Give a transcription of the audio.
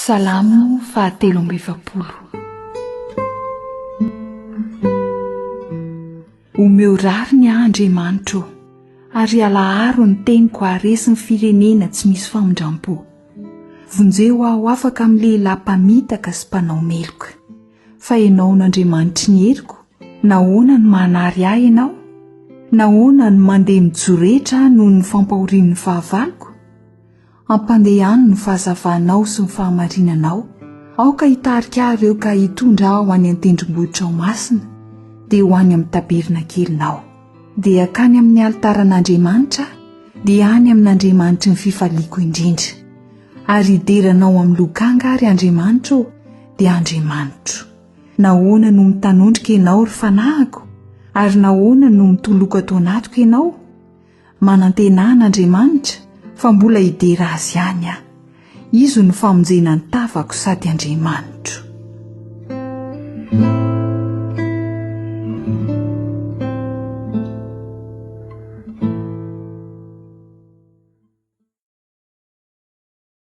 Salamo fahatelo amby efapolo. Omeo rary ny Andriamanitro ary alaharo ny teniko haresy ny firenena tsy misy famindram-po. Vonjeo aho afaka amin'ny lehilahy mpamitaka sy mpanao meloka. Fa ianao n'Andriamanitry ny heriko, nahoana ny manary ahy ianao? Nahoana ny mandeha mijoretra noho ny fampahorian'ny fahavaloko? Ampandehano ny fahazavanao sy ny fahamarinanao. Aoka hitarika ahy ireo ka hitondra aho any an-tendrombohitra ao masina, dia ho any amin'ny tabernakelinao, dia akany amin'ny alitaran'Andriamanitra, dia any amin'Andriamanitry ny fifaliako indrindra. Ary hideranao amin'ny lokanga ary Andriamanitro, dia Andriamanitro. Nahoana no mitanondrika ianao ry fanahiko, ary nahoana no mitoloko atao anatiko ianao? Manantenana Andriamanitra, fa mbola hidera azy ihany aho. Izo ny famonjena ny tavako sady Andriamanitro.